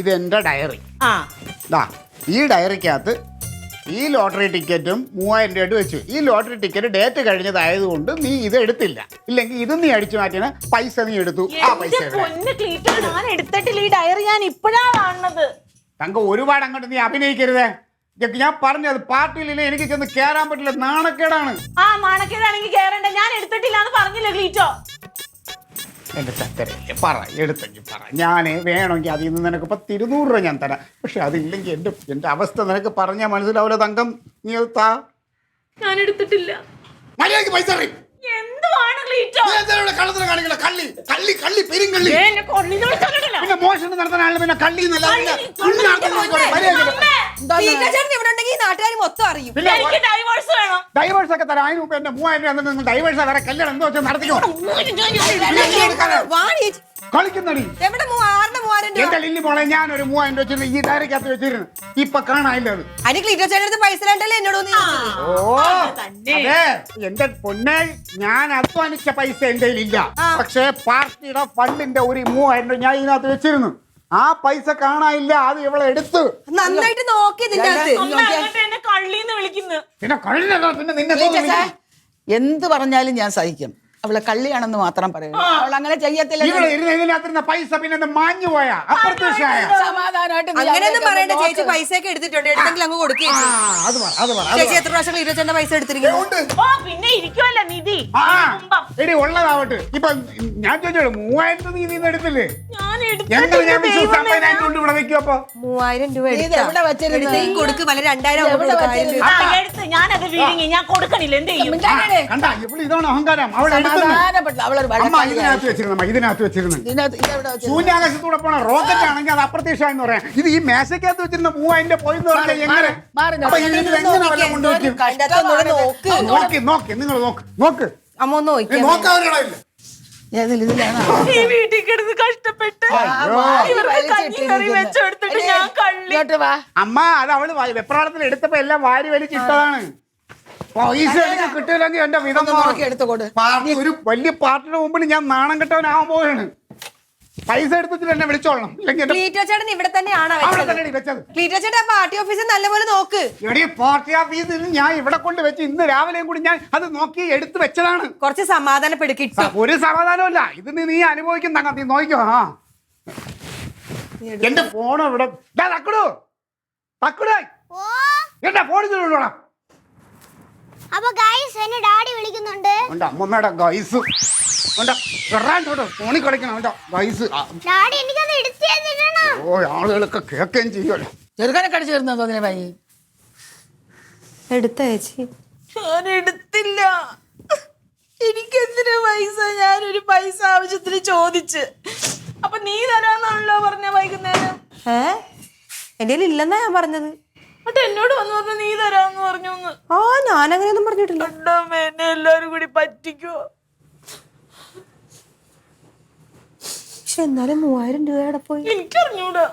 ഇത് എൻ്റെ ഡയറി. ആ ദാ ഈ ഡയറിക്കകത്ത് ഈ ലോട്ടറി ടിക്കറ്റും 3000 രൂപയായിട്ട് വെച്ചു. ഈ ലോട്ടറി ടിക്കറ്റ് ഡേറ്റ് കഴിഞ്ഞതായതുകൊണ്ട് നീ ഇത് എടുത്തില്ല. ഇല്ലെങ്കിൽ ഇത് നീ അടിച്ചു മാറ്റിയ പൈസ നീ എടുത്തു. ആ പൈസ എന്റെ പൊന്ന് ക്ലീറ്റോ, ഞാൻ എടുത്തിട്ടില്ല. ഈ ഡയറി ഞാൻ ഇപ്പോഴാ കാണുന്നത്. തങ്ക ഒരുപാട് അങ്ങോട്ട് നീ അഭിനയിക്കരുതേ. ഞാൻ പറഞ്ഞത് പാർട്ടിയിലില്ല, എനിക്ക് ചെന്ന് കേറാൻ പറ്റില്ല, നാണക്കേടാണ്. ആ നാണക്കേടാണെങ്കിൽ കേറണ്ട. ഞാൻ എടുത്തിട്ടില്ല എന്ന് പറഞ്ഞില്ലേ ക്ലീറ്റോ? എന്റെ ചക്കരല്ലേ പറ, എടുത്തെങ്കിൽ പറ. ഞാൻ വേണമെങ്കിൽ അതിൽ നിന്ന് നിനക്ക് 200 രൂപ ഞാൻ തരാം. പക്ഷെ അതില്ലെങ്കിൽ എൻ്റെ അവസ്ഥ നിനക്ക് പറഞ്ഞാൽ മനസ്സിലാവില്ല തങ്കം. നീ അത് താ. ഞാൻ എടുത്തിട്ടില്ല. മര്യാദയ്ക്ക് പൈസ അറിയും. എന്തുവാണ് ക്ലീറ്റോ? കള്ളത്തിന് കാണിക്കല കള്ളി കള്ളി കള്ളി പെരുങ്കള്ളി. എന്നെ കൊള്ളിനോട് കണ്ടിട്ടില്ല. പിന്നെ മോഷണം നടത്താനാണ് പിന്നെ കള്ളി എന്നല്ല. നാട്ടുകാർ മൊത്തം അറിയും. എനിക്ക് ഡൈവോഴ്സ് വേണം. ഡൈവേഴ്സ് ഒക്കെ തരാം. അതിന് മുമ്പ് എന്റെ 3000 രൂപ നിങ്ങൾ ഡൈവേഴ്സ് വേറെ കല്യാണം എന്തോ വെച്ചാൽ നടത്തിക്കോ. കളിക്കുന്നടി എവിടെ 3000 രൂപ? എന്റെ ലില്ലി മോളെ ഞാനൊരു 3000 രൂപ വെച്ചിരുന്നു. ഈ ഡയറിക്കകത്ത് വെച്ചിരുന്നു. ഇപ്പൊ കാണാനില്ല അത്. അതിന് ക്ലീറ്റോ ചേട്ടൻ പൈസ ഇല്ലാണ്ടല്ലേ എന്നോട് ഓ അതെ എന്റെ പൊന്നെ, ഞാൻ അധ്വാനിച്ച പൈസ എന്റെ കയ്യിലില്ല. പക്ഷേ പാർട്ടിയുടെ ഫണ്ടിന്റെ ഒരു 3000 രൂപ ഞാൻ ഇതിനകത്ത് വെച്ചിരുന്നു. ആ പൈസ കാണാനില്ല. അത് ഇവളെ എടുത്ത് നന്നായിട്ട് നോക്കി ഇതിന്റെ എന്നെ കള്ളിന്ന് വിളിക്കുന്നു. പിന്നെ കള്ളിനല്ല പിന്നെ നിന്നെ എന്ത് പറഞ്ഞാലും ഞാൻ സഹിക്കും. അവളെ കള്ളിയാണെന്ന് മാത്രം പറയും. അവൾ അങ്ങനെ ചെയ്യത്തില്ല. ഇവിടെ ഇതിനകത്തിരുന്ന പൈസ പിന്നെ മാഞ്ഞു പോയാ അപ്രത്യക്ഷമായ. സമാധാനമായിട്ട് അങ്ങനെയൊന്നും പറയണ്ട ചേച്ചി. പൈസ ഒക്കെ എടുത്തിട്ടുണ്ട്. എടുത്തെങ്കിൽ അങ്ങ് കൊടുക്കുകയും ചേച്ചി എത്ര പ്രാവശ്യം ക്ലീറ്റോ ചേട്ടന്റെ പൈസ എടുത്തിരിക്കുന്നു? ഓ പിന്നെ ഇരിക്കുമല്ലോ നിധി. എടി ഉള്ളതാവട്ടെ. ഇപ്പൊ ഞാൻ ചോദിച്ചോളൂ 3000 നീ നിന്ന് എടുത്തില്ലേ? ഞാൻ എങ്ങനെ ഞാൻ വിശ്വസിച്ച് ഇവിടെ വെക്കും? അപ്പൊ 3000 രൂപ എവിടെ വെച്ചിരുന്നു? കൊടുക്ക്. വല്ല 2000 എടുത്ത് ഞാനത് വിഴുങ്ങി. ഞാൻ കൊടുക്കണില്ല. എന്ത് ചെയ്യും? കണ്ട ഇവിടെ ഇതാണ് അഹങ്കാരം. അവളെ ഇതിനകത്ത് വെച്ചിരുന്നു. ശൂന്യാകാശത്തൂടെ പോണ റോക്കറ്റ് ആണെങ്കിൽ അത് അപ്രത്യക്ഷമായെന്ന് പറയാം. ഇത് ഈ മേശക്കകത്ത് വെച്ചിരുന്ന 3000 പോയിന്ന് പറഞ്ഞാൽ എങ്ങനെ? അപ്പൊ എങ്ങനെ വല്ല കൊണ്ടുവയ്ക്കും? നോക്കി നിങ്ങൾ നോക്ക്. അമ്മ ഒന്ന് നോക്കി. നോക്കാവരാളില്ല. ഈ വീട്ടിൽ കിടന്ന് കഷ്ടപ്പെട്ട് ഇവർക്ക് കഞ്ഞി കറി വെച്ചെടുത്തിട്ട് ഞാൻ കള്ളി. അമ്മ അത് അവള് വെപ്രാളത്തിൽ എടുത്തപ്പോ എല്ലാം വാരി വലിച്ചിട്ടതാണ്. പൈസ എനിക്ക് കിട്ടിയില്ലെങ്കിൽ എന്റെ വിധം ഒരു വലിയ പാർട്ടിയുടെ മുമ്പിൽ ഞാൻ നാണം കെട്ടവനാവാൻ പോവുകയാണ്. പൈസ എടുത്തിട്ട് എന്നെ വിളിച്ചോളണം. ക്ലീറ്റോ ചേട്ടൻ ഇവിടെ തന്നെയാണ് വെച്ചത്. ക്ലീറ്റോ ചേട്ടൻ പാർട്ടി ഓഫീസിൽ നല്ലപോലെ നോക്ക്. എടി പാർട്ടി ഓഫീസിൽ ഞാൻ ഇവിടെ കൊണ്ട് വെച്ച് ഇന്ന് രാവിലെയും കൂടി ഞാൻ അത് നോക്കി എടുത്തു വെച്ചതാണ്. കുറച്ച് സമാധാനപ്പെടുക്കി. ഒരു സമാധാനമല്ല. ഇത് നീ അനുഭവിക്കുന്ന നീ നോക്കിക്കോ. ആ എന്റെ ഫോൺ ഇവിടെ തക്കടൂ എന്റെ ഫോണിൽ അപ്പൊ ഗൈസ് എന്നെ ഡാഡി വിളിക്കുന്നുണ്ട്. അമ്മമ്മയുടെ ഗൈസ് ഫോണിൽ കളിക്കണം. ഗൈസ് ഡാഡി എനിക്കത് എടുത്തു തരണം. ഓ ആളുകളൊക്കെ കേൾക്കുകയും ചെയ്യുമല്ലോ. ചെറുക്കനെ കടിച്ചു വരുന്നോ തോന്നിയ പൈ എടുത്ത ചേച്ചി? ഞാൻ എടുത്തില്ല. എനിക്കെന്തിനാ പൈസ? ഞാനൊരു പൈസ ആവശ്യത്തിന് ചോദിച്ച്. അപ്പൊ നീ തരാന്നാണല്ലോ പറഞ്ഞ വൈകുന്നേരം. എന്റെ കയ്യിൽ ഇല്ലെന്നാ ഞാൻ പറഞ്ഞത്. എന്നിട്ട് എന്നോട് വന്ന് പറഞ്ഞു നീ തരാന്ന് പറഞ്ഞു. ഞാനങ്ങനെയൊന്നും പറഞ്ഞിട്ടില്ല. എന്നെ എല്ലാരും കൂടി പറ്റിക്കോ? പക്ഷെ എന്നാലും 3000 രൂപയുടെ പോയി. എനിക്കറിഞ്ഞൂടാ.